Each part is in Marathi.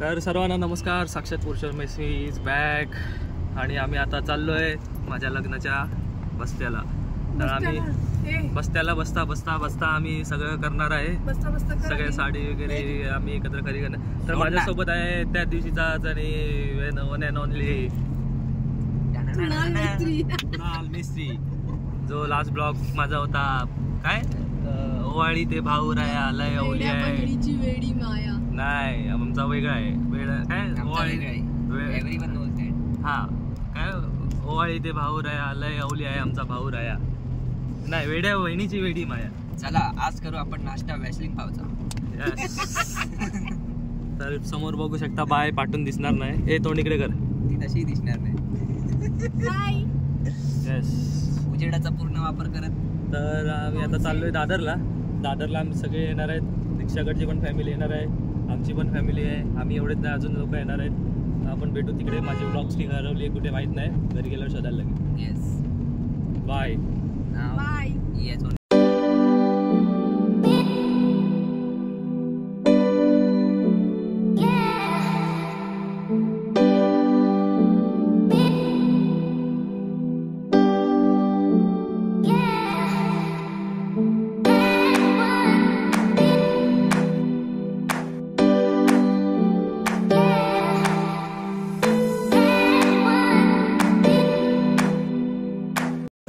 तर सर्वांना नमस्कार. साक्षात पुरुषोत्तम मेसी इज बॅक. आणि आम्ही आता चाललोय माझ्या लग्नाच्या बस्त्याला. तर आम्ही बस्त्याला बसता आम्ही सगळं करणार आहे. सगळे साडी वगैरे आम्ही एकत्र खरी करणार. तर माझ्यासोबत आहे त्या दिवशीचा आणि वन अँड ओनली कुणाल मिस्त्री, जो लास्ट ब्लॉग माझा होता. काय ओवाळी ते भाऊ राया लय ओली आहे नाही, आमचा वेगळा आहे. काय ओवाळी हा काय ओवाळी ते भाऊ राया लय ओली आहे आमचा भाऊ राया नाही, वेड्या वहिनीची वेडी माया. चला आज करू आपण नाश्ता वॅसलिन पावचा. तर समोर बघू शकता बाय पाठून दिसणार नाही. हे तोंडीकडे कर, ती तशी दिसणार नाही. उजेडाचा पूर्ण वापर करत. तर आम्ही आता चाललोय दादरला आम्ही सगळे येणार आहेत. दीक्षाकडची पण फॅमिली येणार आहे, आमची पण फॅमिली आहे. आम्ही एवढेच नाही, अजून लोक येणार आहेत. आपण भेटू तिकडे. माझी ब्लॉग स्टिक हरवली कुठे माहित नाही, घरी गेल्यावर शोधायला लागेल. Yes bye bye. येस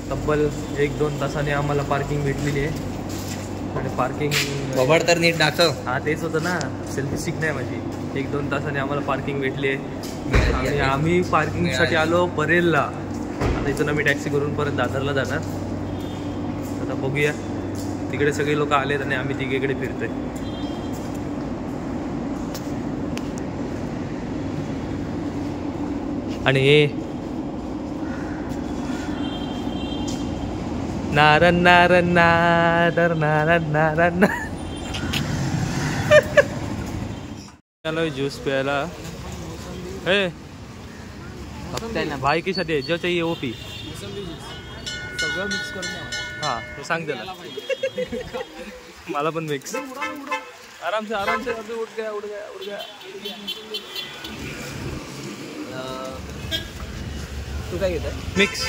तब्बल 1-2 तासाने आम्हाला पार्किंग भेटलेली आहे. आणि पार्किंग बबड तर नीट दाखव. हा तेच होतं ना, सेल्फी स्टिक नाही माझी. 1-2 तासाने आम्हाला पार्किंग भेटली आहे. आणि आम्ही पार्किंगसाठी आलो परेलला. आता इथून आम्ही टॅक्सी करून परत दादरला जाणार. आता बघूया, तिकडे सगळे लोक आलेत आणि आम्ही तिघेकडे फिरतोय. आणि हे नारन नारन नादर नारन नारन चलो ज्यूस प्यायला. हे भाई की साथ जो चाहिए वो पी. सगळं मिक्स करून हाँ तो सांग त्याला. मला पण मिक्स. आराम से उठ गया. तू काय घेत? मिक्स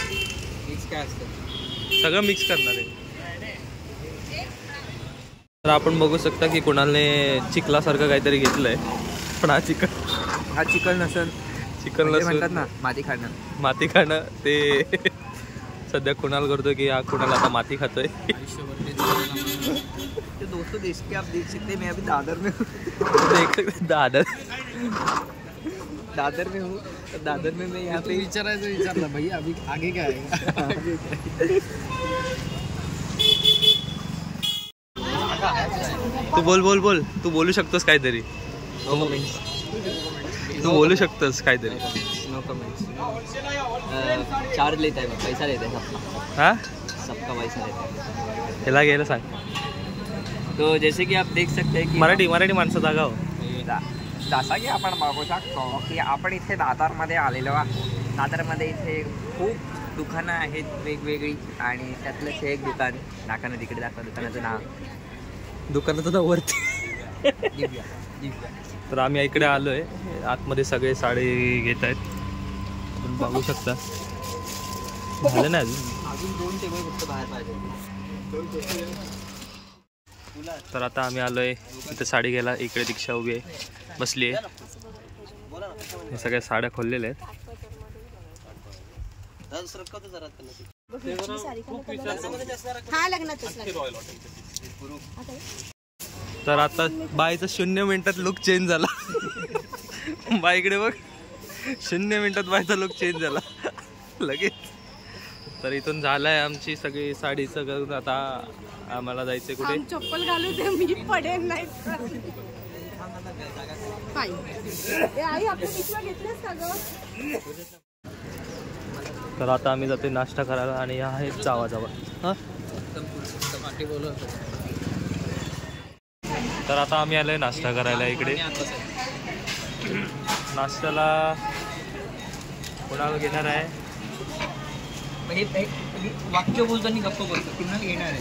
काय असतं? सगळं मिक्स करणार आहे. तर आपण बघू शकता की कुणालने चिखलासारखं काहीतरी घेतलंय. पण हा चिकन नसेल. चिकन म्हणतात ना माती खाणं ते सध्या कुणाल करतोय की हा कुणाल आता माती खातोय. दोस्तों देश के आप देख सकते हैं, मैं अभी दादर में दादर में हूँ. दादर में मैं यहाँ पे विचारला भैया अभी आगे क्या है. तू बोल तू बोलू शकतोस काहीतरी. तू बोलू शकतोस काहीतरी. No comments. चार्ज लेता है, पैसा लेता है सबका. हाँ सबका पैसा लेता है. ह्याला घ्यायला सांग. तो जैसे कि आप देख सकते हैं कि मराठी माणसं जागा हो. जसा की आपण बघू शकतो की आपण इथे दादरमध्ये आलेलो आहे. दादरमध्ये इथे खूप दुकानं आहेत वेगवेगळी. आणि त्यातलंच एक दुकान नाकानं तिकडे दाखवा. दुकानाचं नाव दुकानाचं नाव वरती. तर आम्ही इकडे आलोय. आतमध्ये सगळे साडी घेत आहेत, तुम्ही बघू शकता. झालं ना अजून 2 टेबल फक्त बाहेर पाहिजे. तर आता आम्ही आलोय इथे साडी घ्यायला. इकडे दीक्षा उभी आहे, बसली आहे. हे सगळ्या साड्या खोललेल्या आहेत. तर आता बाईचा 0 मिनिटात लुक चेंज झाला. बाईकडे बघ, 0 मिनिटात बाईचा लुक चेंज झाला लगेच. तर इथून झालाय आमची सगळी साडीचं करून. आता आम्हाला जायचंय कुठे. चप्पल घालू दे, मी पडेल नाही. तर आता आम्ही जातोय नाश्ता करायला. आणि हा आहे जावा. हां तर आता आम्ही आलोय नाश्ता करायला इकडे. नाश्त्याला कोणाला घेणार आहे. वाक्य बोलताना गप्प बोलतो. कुणाला घेणार आहे.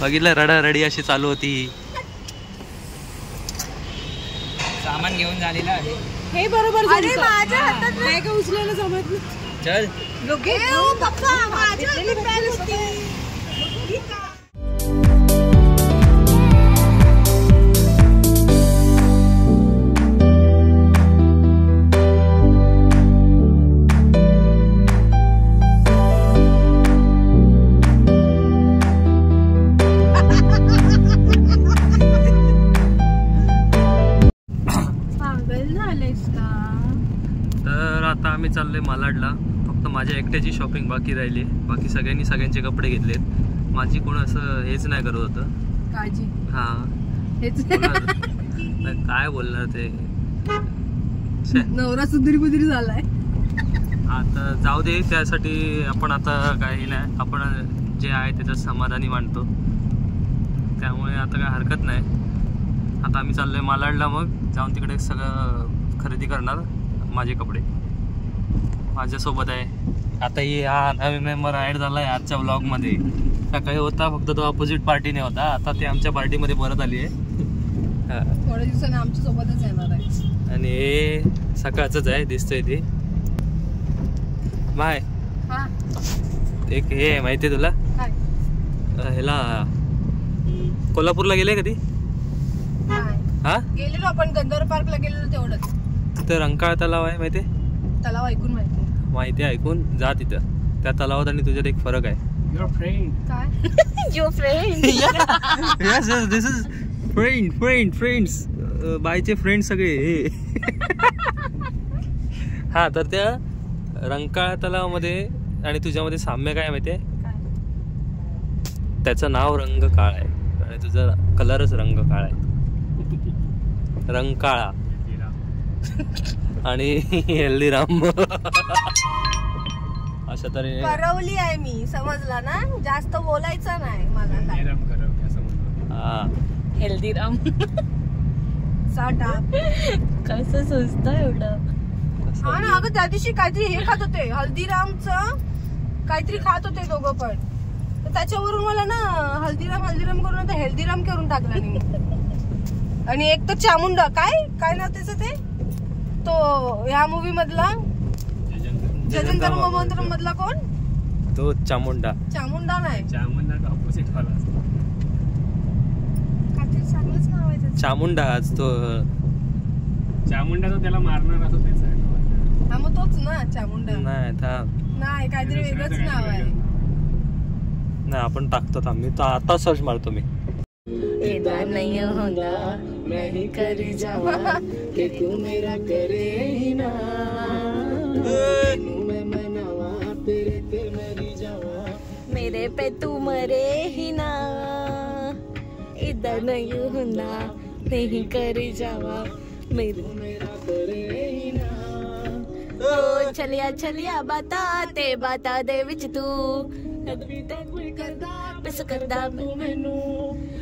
बघितलं रडारडी अशी चालू होती. सामान घेऊन झालेलं आहे हे बरोबर. अरे माझ्या हातात नाही का उचलायला जमत नाही. चल पप्पा माझ्या हातात बॅग होती. तर आता आम्ही चाललोय मालाडला. फक्त माझ्या एकट्याची शॉपिंग बाकी राहिली. बाकी सगळ्यांनी सगळ्यांचे कपडे घेतलेत. माझी कोण असं हेच नाही करत होतं काळजी. हा हेच काय बोलणार ते. नवरा सुधरी झालाय. आता जाऊ दे. त्यासाठी आपण आता काही नाही. आपण जे आहे त्याच्यात समाधानी मानतो. त्यामुळे आता काय हरकत नाही. आता आम्ही चाललोय मालाडला. मग जाऊन तिकडे सगळं खरेदी करणार. माझे कपडे माझ्यासोबत आहे. आता हा नवीन मेंबर ॲड झाला आहे आजच्या ब्लॉगमध्ये. सकाळी होता फक्त तो अपोजिट पार्टीने होता. आता ते आमच्या पार्टीमध्ये परत आली आहे. थोड्या दिवसांनी आमच्या सोबतच येणार आहे. आणि हे सकाळचंच आहे दिसतंय ते. बाय. एक हे आहे माहिती आहे तुला. ह्याला कोल्हापूरला गेले कधी. हा गेलेलो आपण गंधर्व पार्कला गेलेलो तेवढंच. तिथं रंकाळा तलाव आहे माहिती आहे. तलाव ऐकून माहिती आहे ऐकून. जा तिथं. त्या तलावात आणि तुझ्यात एक फरक आहे. Your friend. काय your friend. Yes yes this is friends. बायचे फ्रेंड सगळे. हा तर त्या रंकाळा तलावामध्ये आणि तुझ्यामध्ये साम्य काय माहिती आहे. त्याचं नाव रंग काळा आहे आणि तुझा कलरच रंग काळा आहे. रंकाळा आणि हल्दीराम. अशा तऱ्हेने करवली आहे मी. समजला ना. जास्त बोलायचं नाही मला. हल्दीराम कसं सुचतं एवढं. हा ना. अगं त्या दिवशी काहीतरी हे खात होते. हल्दीरामचं काहीतरी खात होते दोघं पण. तर त्याच्यावरून मला ना हल्दीराम करून आता हेल्दीराम करून टाकला नाही. आणि एक तर चामुंडा. काय नाव त्याचं ते. तो ह्या मूवी मधला जजंतर मोहम्मद मधला कोण. तो चामुंडा नाही. चामुंडा ऑपोजिट वाला काहीतरी चांगलंच नाव आहे त्याचं. चामुंडाच तो. चामुंडा तो त्याला मारणार असतो त्याचा. हा मग तोच ना चामुंडा. नाही काहीतरी वेगळंच नाव आहे. नाही आपण टाकतो. थांब मी आता सर्च मारतो. मी नहीं होगा मैं ही करी जावा कि तू मेरा करे ही ना. मैं मनावा तेरे पे मरी जावा मेरे पे तू मरे ही ना. इधर नहीं होना नहीं करी जावा मेरा करे ही ना. ओ चलिया बाता दे विच तू पिस करदा मैनू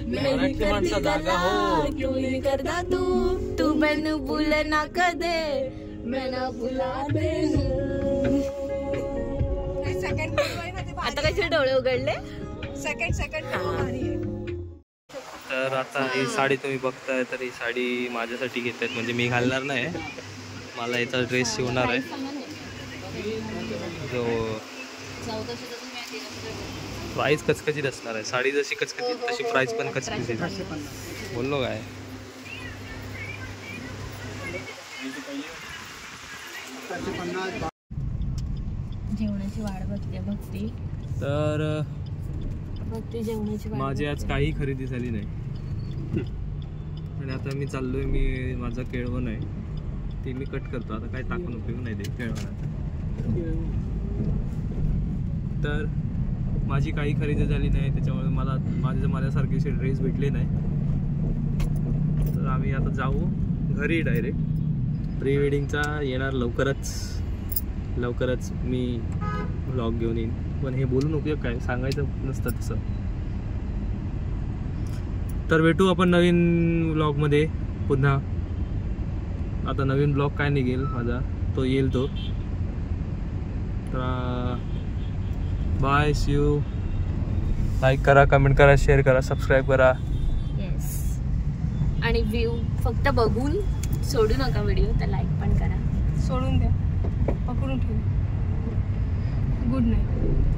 मैं करदी गल्ला क्यों नहीं करदा तू मैनू भूले ना कदे मैं ना भुला दे. आता कसे डोळे उघडले. सेकंड तर आता ही साडी तुम्ही बघताय. तर ही साडी माझ्यासाठी घेतात. म्हणजे मी घालणार नाही. मला याचा ड्रेस शिवणार आहे. जो प्राइस कचकचीत असणार आहे. साडी जशी कचकचीत तशी प्राइस पण कचकचीत. बोललो काय. जेवणाची वाट बघते. तर जेवणाची माझी आज काही खरेदी झाली नाही. आणि आता मी चाललोय. मी माझं केळवण आहे ते मी कट करतो. आता काय टाकून उपयोग नाही ते केळवणाचा. तर माझी काही खरेदी झाली नाही. त्याच्यामुळे मला माझ्यासारखे ड्रेस भेटले नाही. तर आम्ही आता जाऊ घरी डायरेक्ट. प्री वेडिंगचा येणार लवकरच मी व्लॉग घेऊन येईन. पण हे बोलून उपयोग काय. सांगायचं नसतं तसं. तर भेटू आपण नवीन व्लॉगमध्ये पुन्हा. आता नवीन ब्लॉग काय निघेल माझा तो येईल तो. तर बाय सी यू. लाईक करा, कमेंट करा, शेअर करा, सबस्क्राईब करा. येस. आणि व्ह्यू फक्त बघून सोडू नका व्हिडिओ, तर लाईक पण करा. सोडून द्या, पकडून ठेवा. Good night.